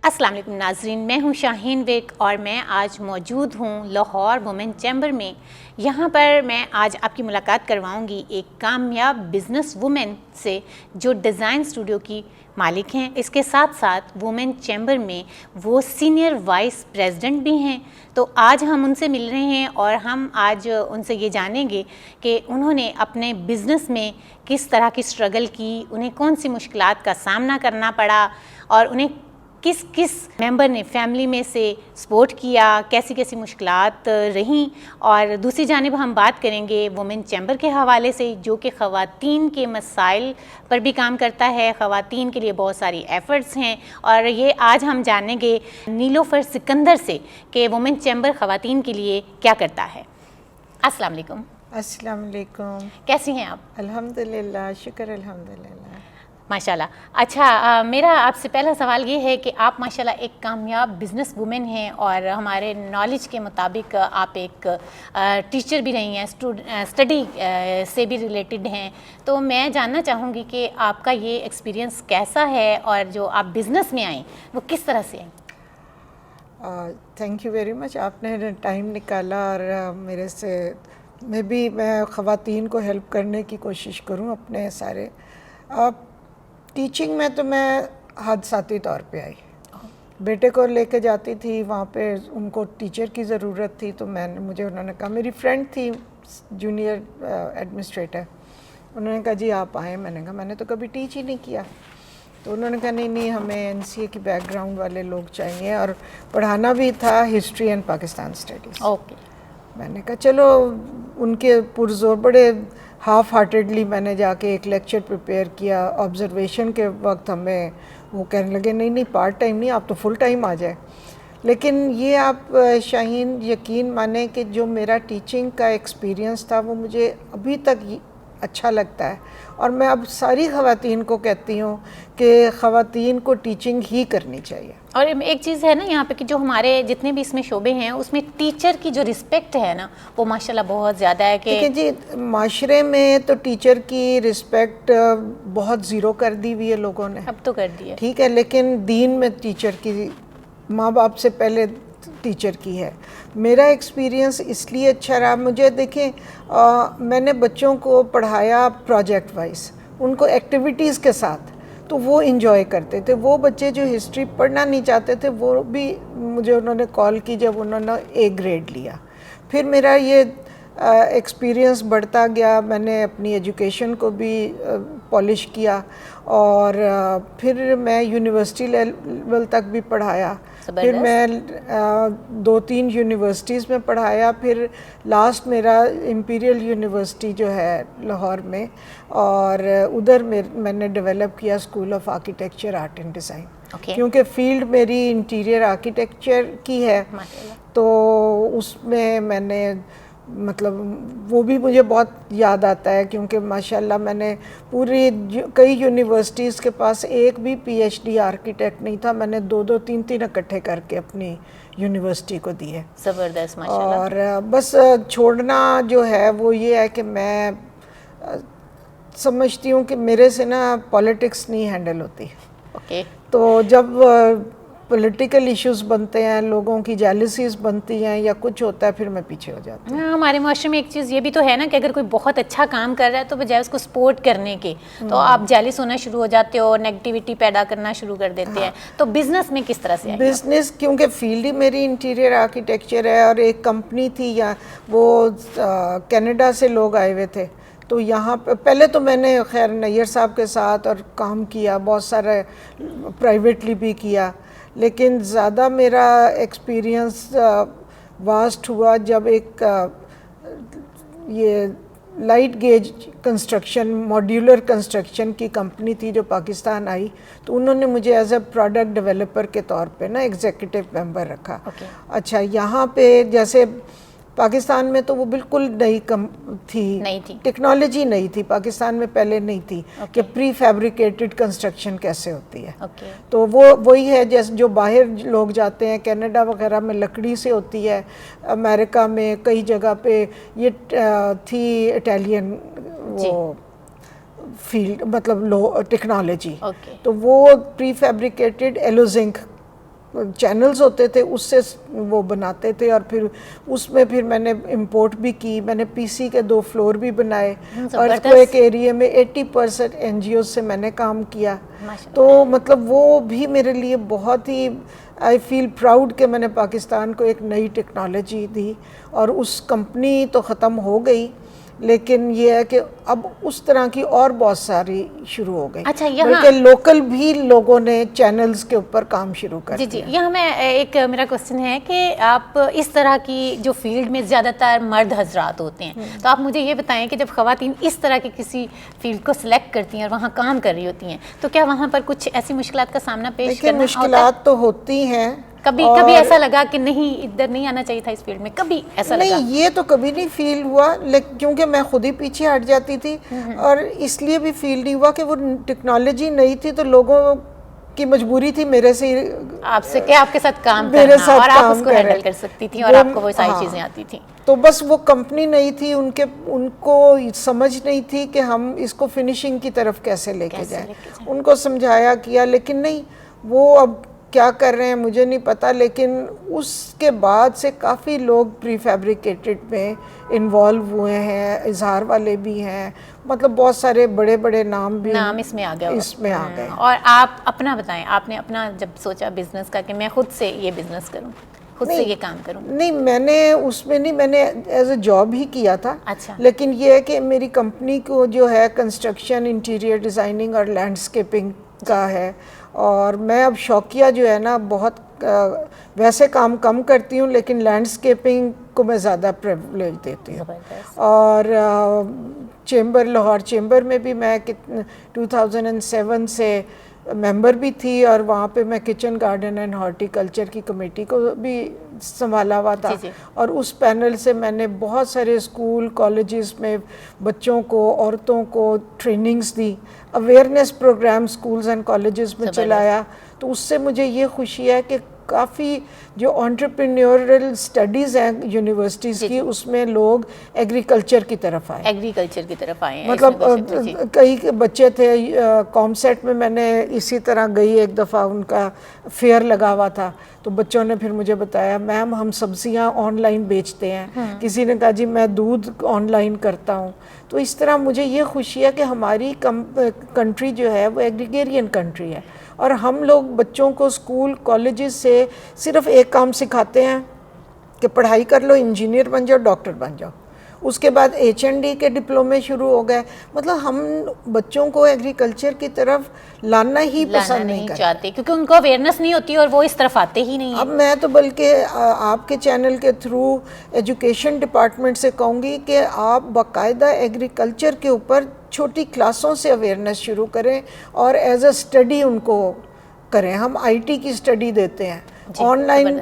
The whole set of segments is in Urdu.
السلام علیکم ناظرین، میں ہوں شاہین ویک اور میں آج موجود ہوں لاہور وومن چیمبر میں۔ یہاں پر میں آج آپ کی ملاقات کرواؤں گی ایک کامیاب بزنس وومن سے جو ڈیزائن اسٹوڈیو کی مالک ہیں، اس کے ساتھ ساتھ وومن چیمبر میں وہ سینئر وائس پریزیڈنٹ بھی ہیں۔ تو آج ہم ان سے مل رہے ہیں اور ہم آج ان سے یہ جانیں گے کہ انہوں نے اپنے بزنس میں کس طرح کی اسٹرگل کی، انہیں کون سی مشکلات کا سامنا کرنا پڑا اور انہیں کس کس ممبر نے فیملی میں سے سپورٹ کیا، کیسی کیسی مشکلات رہیں۔ اور دوسری جانب ہم بات کریں گے وومن چیمبر کے حوالے سے، جو کہ خواتین کے مسائل پر بھی کام کرتا ہے، خواتین کے لیے بہت ساری ایفرٹس ہیں، اور یہ آج ہم جانیں گے نیلوفر سکندر سے کہ وومن چیمبر خواتین کے لیے کیا کرتا ہے۔ السلام علیکم۔ السلام علیکم۔ کیسی ہیں آپ؟ الحمدللہ، شکر الحمدللہ۔ ماشاءاللہ۔ اچھا، میرا آپ سے پہلا سوال یہ ہے کہ آپ ماشاءاللہ ایک کامیاب بزنس وومن ہیں اور ہمارے نالج کے مطابق آپ ایک ٹیچر بھی رہی ہیں، اسٹڈی سے بھی ریلیٹڈ ہیں۔ تو میں جاننا چاہوں گی کہ آپ کا یہ ایکسپیرینس کیسا ہے اور جو آپ بزنس میں آئیں وہ کس طرح سے آئیں؟ تھینک یو ویری مچ، آپ نے ٹائم نکالا اور میرے سے میں خواتین کو ہیلپ کرنے کی کوشش کروں اپنے سارے۔ ٹیچنگ میں تو میں حادثاتی طور پہ آئی، بیٹے کو لے کے جاتی تھی وہاں پہ، ان کو ٹیچر کی ضرورت تھی، تو انہوں نے کہا، میری فرینڈ تھی جونیئر ایڈمنسٹریٹر، انہوں نے کہا جی آپ آئیں۔ میں نے کہا میں نے تو کبھی ٹیچ ہی نہیں کیا، تو انہوں نے کہا نہیں ہمیں NCA کی بیک گراؤنڈ والے لوگ چاہیے، اور پڑھانا بھی تھا history and Pakistan studies. Okay. میں نے کہا چلو، ان کے پرزور بڑے ہاف ہارٹیڈلی میں نے جا کے ایک لیکچر پریپیئر کیا۔ آبزرویشن کے وقت ہمیں وہ کہنے لگے نہیں پارٹ ٹائم نہیں، آپ تو فل ٹائم آ جائے۔ لیکن یہ آپ شاہین یقین مانیں کہ جو میرا ٹیچنگ کا ایکسپیرینس تھا وہ مجھے ابھی تک اچھا لگتا ہے، اور میں اب ساری خواتین کو کہتی ہوں کہ خواتین کو ٹیچنگ ہی کرنی چاہیے۔ اور ایک چیز ہے نا یہاں پہ کہ جو ہمارے جتنے بھی اس میں شعبے ہیں اس میں ٹیچر کی جو رسپیکٹ ہے نا وہ ماشاءاللہ بہت زیادہ ہے کہ دیکھیں جی، معاشرے میں تو ٹیچر کی رسپیکٹ بہت زیرو کر دی ہوئی ہے لوگوں نے، اب تو کر دیا ٹھیک ہے، لیکن دین میں ٹیچر کی ماں باپ سے پہلے ٹیچر کی ہے۔ میرا ایکسپیرینس اس لیے اچھا رہا، مجھے دیکھیں میں نے بچوں کو پڑھایا پروجیکٹ وائز، ان کو ایکٹیویٹیز کے ساتھ، تو وہ انجوائے کرتے تھے۔ وہ بچے جو ہسٹری پڑھنا نہیں چاہتے تھے وہ بھی مجھے انہوں نے کال کی جب انہوں نے A گریڈ لیا۔ پھر میرا یہ ایکسپیرینس بڑھتا گیا، میں نے اپنی ایجوکیشن کو بھی پالش کیا، اور پھر میں یونیورسٹی لیول تک بھی پڑھایا، پھر میں 2-3 یونیورسٹیز میں پڑھایا، پھر لاسٹ میرا امپیریل یونیورسٹی جو ہے لاہور میں، اور ادھر میں نے ڈیولپ کیا school of architecture art and design, کیونکہ فیلڈ میری انٹیریئر آرکیٹیکچر کی ہے، تو اس میں نے مطلب وہ بھی مجھے بہت یاد آتا ہے، کیونکہ ماشاءاللہ میں نے پوری کئی یونیورسٹیز کے پاس ایک بھی PhD آرکیٹیکٹ نہیں تھا، میں نے 2-2 3-3 اکٹھے کر کے اپنی یونیورسٹی کو دیے۔ زبردست ماشاءاللہ۔ اور بس چھوڑنا جو ہے وہ یہ ہے کہ میں سمجھتی ہوں کہ میرے سے نا پالیٹکس نہیں ہینڈل ہوتی، اوکے، تو جب پولیٹیکل ایشوز بنتے ہیں، لوگوں کی جیلسیز بنتی ہیں یا کچھ ہوتا ہے، پھر میں پیچھے ہو جاتی ہوں۔ ہمارے معاشرے میں ایک چیز یہ بھی تو ہے نا کہ اگر کوئی بہت اچھا کام کر رہا ہے تو بجائے اس کو سپورٹ کرنے کے تو آپ جیلس ہونا شروع ہو جاتے ہو، نیگیٹیوٹی پیدا کرنا شروع کر دیتے ہیں۔ تو بزنس میں کس طرح سے آئے؟ بزنس کیونکہ فیلڈ ہی میری انٹیریئر آرکیٹیکچر ہے، اور ایک کمپنی تھی یا وہ کینیڈا سے لوگ آئے ہوئے تھے، تو یہاں پہلے تو میں نے خیر نیئر صاحب کے ساتھ اور کام کیا، بہت سارے پرائیویٹلی بھی کیا، لیکن زیادہ میرا ایکسپیرینس واسٹ ہوا جب ایک یہ light gauge construction, modular construction کی کمپنی تھی جو پاکستان آئی، تو انہوں نے مجھے ایز اے پروڈکٹ ڈیولپر کے طور پہ نا ایگزیکٹو ممبر رکھا۔ اچھا، یہاں پہ جیسے پاکستان میں تو وہ بالکل نئی تھی، ٹیکنالوجی نہیں تھی پاکستان میں، پہلے نہیں تھی کہ پری فیبریکیٹڈ کنسٹرکشن کیسے ہوتی ہے، تو وہی ہے جیسے جو باہر لوگ جاتے ہیں کینیڈا وغیرہ میں لکڑی سے ہوتی ہے، امریکہ میں کئی جگہ پہ یہ تھی اٹیلین وہ فیلڈ، مطلب ٹیکنالوجی، تو وہ پری فیبریکیٹڈ ایلو زنک چینلز ہوتے تھے اس سے وہ بناتے تھے، اور پھر اس میں پھر میں نے امپورٹ بھی کی، میں نے پی سی کے 2 فلور بھی بنائے، اور ایک ایریا میں 80% NGO سے میں نے کام کیا. تو مطلب وہ بھی میرے لیے بہت ہی آئی فیل پراؤڈ کہ میں نے پاکستان کو ایک نئی ٹیکنالوجی دی. اور اس کمپنی تو ختم ہو گئی، لیکن یہ ہے کہ اب اس طرح کی اور بہت ساری شروع ہو گئی. اچھا، بلکہ لوکل بھی لوگوں نے چینلز کے اوپر کام شروع کر دیا. جی یہاں میں ایک میرا کوسچن ہے کہ آپ اس طرح کی جو فیلڈ میں زیادہ تر مرد حضرات ہوتے ہیں، تو آپ مجھے یہ بتائیں کہ جب خواتین اس طرح کی کسی فیلڈ کو سلیکٹ کرتی ہیں اور وہاں کام کر رہی ہوتی ہیں، تو کیا وہاں پر کچھ ایسی مشکلات کا سامنا پیش کرنا ہوتا ہے؟ مشکلات تو ہوتی ہیں. کبھی ایسا لگا کہ نہیں ادھر نہیں آنا چاہیے تھا اس فیلڈ میں، کبھی ایسا لگا؟ نہیں، یہ تو کبھی نہیں فیل ہوا، لیکن کیونکہ میں خود ہی پیچھے ہٹ جاتی تھی، اور اس لیے بھی فیل نہیں ہوا کہ وہ ٹیکنالوجی نہیں تھی، تو لوگوں کی مجبوری تھی میرے سے آپ سے کہ آپ کے ساتھ کام کرنا، اور آپ اس کو ہینڈل کر سکتی تھیں اور آپ کو وہ ساری چیزیں آتی تھیں. تو بس وہ کمپنی نہیں تھی، ان کو سمجھ نہیں تھی کہ ہم اس کو فنیشنگ کی طرف کیسے لے کے جائیں. ان کو سمجھایا کیا، لیکن نہیں، وہ اب کیا کر رہے ہیں مجھے نہیں پتا. لیکن اس کے بعد سے کافی لوگ پری فیبریکیٹڈ میں انوالو ہوئے ہیں، اظہار والے بھی ہیں، مطلب بہت سارے بڑے بڑے نام بھی اس میں آ گئے. اور آپ اپنا بتائیں، آپ نے اپنا جب سوچا بزنس کا کہ میں خود سے یہ بزنس کروں، خود سے یہ کام کروں؟ نہیں، میں نے اس میں نہیں، میں نے ایز اے جاب ہی کیا تھا. اچھا. لیکن یہ ہے کہ میری کمپنی کو جو ہے کنسٹرکشن، انٹیریئر ڈیزائننگ اور لینڈسکیپنگ کا ہے، اور میں اب شوقیہ جو ہے نا بہت ویسے کام کم کرتی ہوں، لیکن لینڈسکیپنگ کو میں زیادہ پریولیج دیتی ہوں. اور لاہور چیمبر میں بھی میں 2007 سے ممبر بھی تھی، اور وہاں پہ میں kitchen garden and horti culture کی کمیٹی کو بھی سنبھالا ہوا تھا. اور اس پینل سے میں نے بہت سارے اسکول کالجز میں بچوں کو، عورتوں کو ٹریننگز دی، awareness program schools and colleges میں چلایا. تو اس سے مجھے یہ خوشی ہے کہ کافی جو انٹرپرینیورل اسٹڈیز ہیں یونیورسٹیز کی، اس میں لوگ ایگریکلچر کی طرف آئے. مطلب کئی بچے تھے کامسیٹ میں نے اسی طرح گئی ایک دفعہ، ان کا فیئر لگا ہوا تھا، تو بچوں نے پھر مجھے بتایا میم ہم سبزیاں آن لائن بیچتے ہیں. کسی نے کہا جی میں دودھ آن لائن کرتا ہوں. تو اس طرح مجھے یہ خوشی ہے کہ ہماری کنٹری جو ہے وہ ایگریگیرین کنٹری ہے، اور ہم لوگ بچوں کو اسکول کالجز سے صرف ایک کام سکھاتے ہیں کہ پڑھائی کر لو، انجینئر بن جاؤ، ڈاکٹر بن جاؤ. اس کے بعد HND کے ڈپلومے شروع ہو گئے. مطلب ہم بچوں کو ایگریکلچر کی طرف لانا ہی پسند نہیں چاہتے، کیونکہ ان کو اویئرنیس نہیں ہوتی اور وہ اس طرف آتے ہی نہیں ہیں. اب میں تو بلکہ آپ کے چینل کے تھرو ایجوکیشن ڈپارٹمنٹ سے کہوں گی کہ آپ باقاعدہ ایگریکلچر کے اوپر چھوٹی کلاسوں سے اویئرنیس شروع کریں، اور ایز اے اسٹڈی ان کو کریں. ہم IT کی اسٹڈی دیتے ہیں، online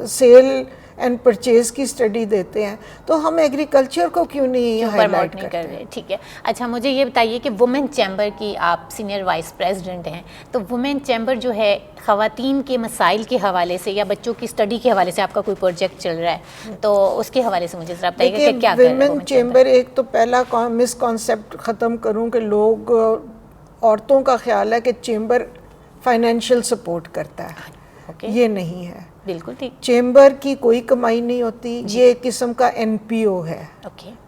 sale and purchase کی اسٹڈی دیتے ہیں، تو ہم ایگریکلچر کو کیوں نہیں ہائی لائٹ کرتے ہیں؟ ٹھیک ہے. اچھا مجھے یہ بتائیے کہ وومن چیمبر کی آپ سینئر وائس پریزیڈنٹ ہیں، تو وومن چیمبر جو ہے خواتین کے مسائل کے حوالے سے یا بچوں کی اسٹڈی کے حوالے سے آپ کا کوئی پروجیکٹ چل رہا ہے، تو اس کے حوالے سے مجھے ذرا بتائیے کہ کیا کر رہے ہیں وومن چیمبر؟ ایک تو پہلا مس کانسیپٹ ختم کروں کہ لوگ عورتوں کا خیال ہے کہ چیمبر فائنینشیل سپورٹ کرتا ہے. یہ نہیں ہے، بالکل ٹھیک. چیمبر کی کوئی کمائی نہیں ہوتی، یہ ایک قسم کا NPO ہے.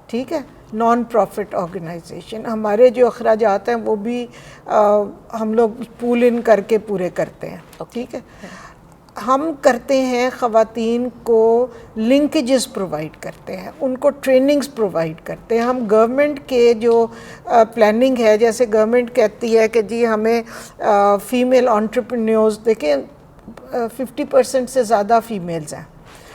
ٹھیک ہے، نان پروفٹ آرگنائزیشن. ہمارے جو اخراجات ہیں وہ بھی ہم لوگ پول ان کر کے پورے کرتے ہیں. ٹھیک ہے، ہم کرتے ہیں خواتین کو لنکیجز پرووائڈ کرتے ہیں، ان کو ٹریننگز پرووائڈ کرتے ہیں. ہم گورنمنٹ کے جو پلاننگ ہے، جیسے گورنمنٹ کہتی ہے کہ جی ہمیں فیمیل انٹرپرینیورز، دیکھیں 50% سے زیادہ فیمیلز ہیں،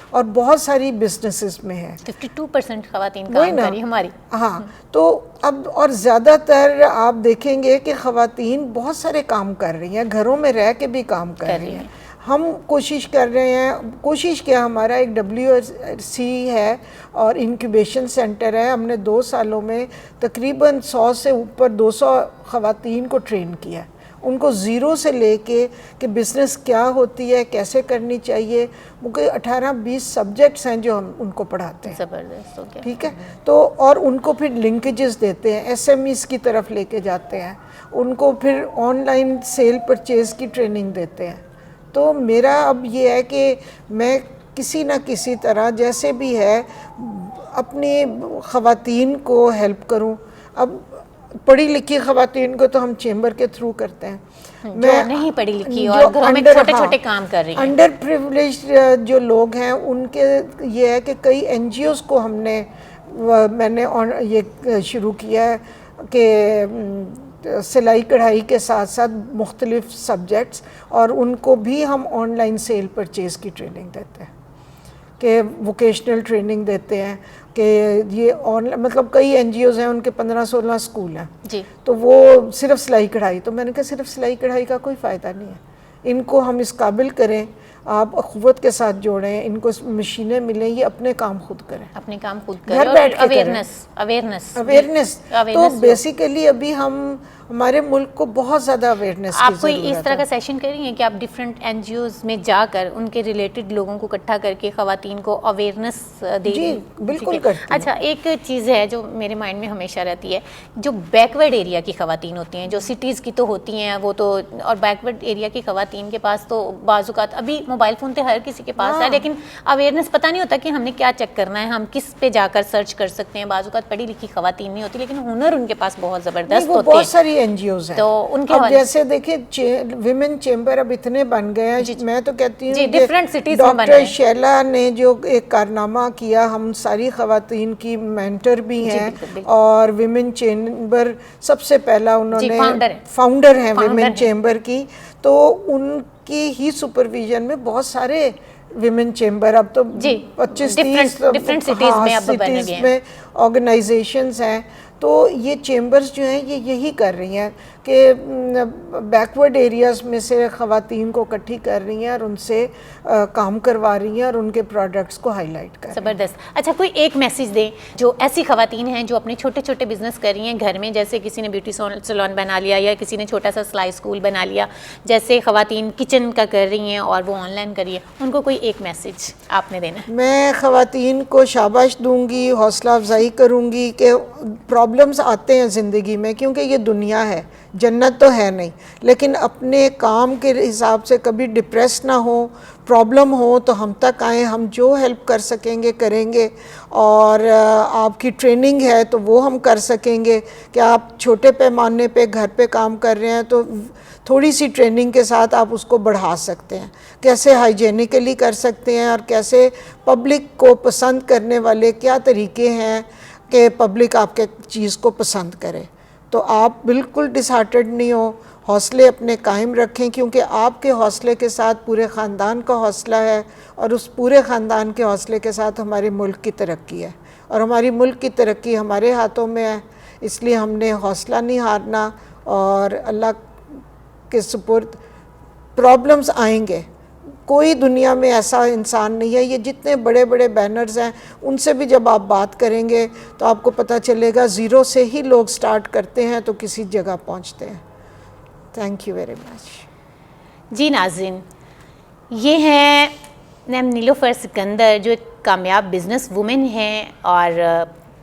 اور بہت ساری بزنسز میں ہیں. 52% خواتین کام کر رہی ہماری. ہاں، تو اب اور زیادہ تر آپ دیکھیں گے کہ خواتین بہت سارے کام کر رہی ہیں، گھروں میں رہ کے بھی کام کر رہی ہیں. ہم کوشش کر رہے ہیں، کوشش کیا، ہمارا ایک WRC ہے اور انکیوبیشن سینٹر ہے. ہم نے 2 سالوں میں تقریباً 100 سے اوپر 200 خواتین کو ٹرین کیا، ان کو زیرو سے لے کے کہ بزنس کیا ہوتی ہے، کیسے کرنی چاہیے. مجھے 18-20 سبجیکٹس ہیں جو ہم ان کو پڑھاتے ہیں. زبردست ہو گیا. ٹھیک ہے، تو اور ان کو پھر لنکیجز دیتے ہیں، SMEs کی طرف لے کے جاتے ہیں، ان کو پھر آن لائن سیل پرچیز کی ٹریننگ دیتے ہیں. تو میرا اب یہ ہے کہ میں کسی نہ کسی طرح جیسے بھی ہے اپنی خواتین کو ہیلپ کروں. اب پڑھی لکھی خواتین کو تو ہم چیمبر کے تھرو کرتے ہیں, جو نہیں پڑھی لکھی اور گھروں میں چھوٹے چھوٹے کام کر رہی ہیں, انڈر پریولیجڈ جو لوگ ہیں ان کے یہ ہے کہ کئی این جی اوز کو میں نے یہ شروع کیا ہے کہ سلائی کڑھائی کے ساتھ ساتھ مختلف سبجیکٹس, اور ان کو بھی ہم آن لائن سیل پرچیز کی ٹریننگ دیتے ہیں, کہ ووکیشنل ٹریننگ دیتے ہیں کہ یہ مطلب کئی این جی اوز ہیں ان کے 15-16 اسکول ہیں جی, تو وہ صرف سلائی کڑھائی, تو میں نے کہا صرف سلائی کڑھائی کا کوئی فائدہ نہیں ہے, ان کو ہم اس قابل کریں, آپ اخوت کے ساتھ جوڑیں, ان کو مشینیں ملیں, یہ اپنے کام خود کریں, اپنے کام خود کریں, گھر بیٹھ کے اویئرنیس. تو بیسیکلی ابھی ہمارے ملک کو بہت زیادہ اویئرنیس کی آپ کوئی ضرورت ہے. اس طرح کا سیشن کر رہی ہیں کہ آپ ڈفرینٹ این جی اوز میں جا کر ان کے ریلیٹڈ لوگوں کو اکٹھا کر کے خواتین کو اویئرنیس دے؟ جی بالکل کرتی ہوں. اچھا, ایک چیز ہے جو میرے مائنڈ میں ہمیشہ رہتی ہے, جو بیکورڈ ایریا کی خواتین ہوتی ہیں, جو سٹیز کی تو ہوتی ہیں وہ تو, اور بیکورڈ ایریا کی خواتین کے پاس تو بعض اوقات ابھی موبائل فون تو ہر کسی کے پاس ہے, لیکن اویئرنیس پتہ نہیں ہوتا کہ ہم نے کیا چیک کرنا ہے, ہم کس پہ جا کر سرچ کر سکتے ہیں. بعض اوقات پڑھی لکھی خواتین نہیں ہوتی لیکن ہنر ان کے پاس بہت زبردست ہوتے ہیں. بہت ساری این جی اوز ہیں, تو ان کے اب جیسے دیکھیں ویمن چیمبر اب اتنے بن گئے ہیں, میں تو کہتی ہوں کہ ڈاکٹر شیلا نے جو ایک کارنامہ کیا, ہم ساری خواتین کی مینٹر بھی ہیں, اور ویمن چیمبر سب سے پہلا انہوں نے فاؤنڈر ہیں ویمن چیمبر کی, تو ان کی ہی سپرویژن میں بہت سارے ویمن چیمبر اب تو 25-30 سٹیز میں آرگنائزیشنز ہیں. تو یہ چیمبرز جو ہیں یہ یہی کر رہی ہیں کہ بیکورڈ ایریاز میں سے خواتین کو اکٹھی کر رہی ہیں اور ان سے کام کروا رہی ہیں اور ان کے پروڈکٹس کو ہائی لائٹ کر رہی ہیں. زبردست. اچھا, کوئی ایک میسیج دیں جو ایسی خواتین ہیں جو اپنے چھوٹے چھوٹے بزنس کر رہی ہیں گھر میں, جیسے کسی نے بیوٹی سیلون بنا لیا یا کسی نے چھوٹا سا سلائی اسکول بنا لیا, جیسے خواتین کچن کا کر رہی ہیں اور وہ آن لائن کر رہی ہیں, ان کو کوئی ایک میسیج آپ نے دینا ہے؟ میں خواتین کو شاباش دوں گی, حوصلہ افزائی کروں گی کہ پرابلمز آتے ہیں زندگی میں, کیونکہ یہ دنیا ہے, جنت تو ہے نہیں, لیکن اپنے کام کے حساب سے کبھی ڈپریس نہ ہو, پرابلم ہو تو ہم تک آئیں, ہم جو ہیلپ کر سکیں گے کریں گے, اور آپ کی ٹریننگ ہے تو وہ ہم کر سکیں گے کہ آپ چھوٹے پیمانے پہ گھر پہ کام کر رہے ہیں تو تھوڑی سی ٹریننگ کے ساتھ آپ اس کو بڑھا سکتے ہیں, کیسے ہائیجینیکلی کر سکتے ہیں, اور کیسے پبلک کو پسند کرنے والے کیا طریقے ہیں کہ پبلک آپ کے چیز کو پسند کرے. تو آپ بالکل ڈس ہارٹڈ نہیں ہو, حوصلے اپنے قائم رکھیں, کیونکہ آپ کے حوصلے کے ساتھ پورے خاندان کا حوصلہ ہے, اور اس پورے خاندان کے حوصلے کے ساتھ ہمارے ملک کی ترقی ہے, اور ہماری ملک کی ترقی ہمارے ہاتھوں میں ہے. اس لیے ہم نے حوصلہ نہیں ہارنا, اور اللہ کے سپرد پرابلمز آئیں گے, کوئی دنیا میں ایسا انسان نہیں ہے, یہ جتنے بڑے بڑے بینرز ہیں ان سے بھی جب آپ بات کریں گے تو آپ کو پتہ چلے گا زیرو سے ہی لوگ سٹارٹ کرتے ہیں تو کسی جگہ پہنچتے ہیں. Thank you very much. جی ناظرین, یہ ہیں میم نیلوفر سکندر جو ایک کامیاب بزنس وومن ہیں, اور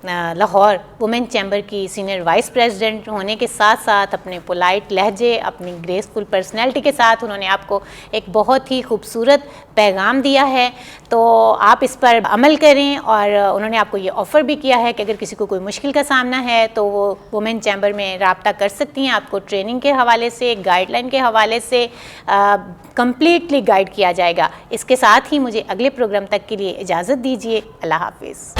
لاہور وومن چیمبر کی سینئر وائس پریزیڈنٹ ہونے کے ساتھ ساتھ اپنے پولائٹ لہجے, اپنی گریسفل پرسنالٹی کے ساتھ انہوں نے آپ کو ایک بہت ہی خوبصورت پیغام دیا ہے. تو آپ اس پر عمل کریں, اور انہوں نے آپ کو یہ آفر بھی کیا ہے کہ اگر کسی کو کوئی مشکل کا سامنا ہے تو وہ وومن چیمبر میں رابطہ کر سکتی ہیں. آپ کو ٹریننگ کے حوالے سے, گائیڈ لائن کے حوالے سے کمپلیٹلی گائیڈ کیا جائے گا. اس کے ساتھ ہی مجھے اگلے پروگرام تک کے لیے اجازت دیجیے. اللہ حافظ.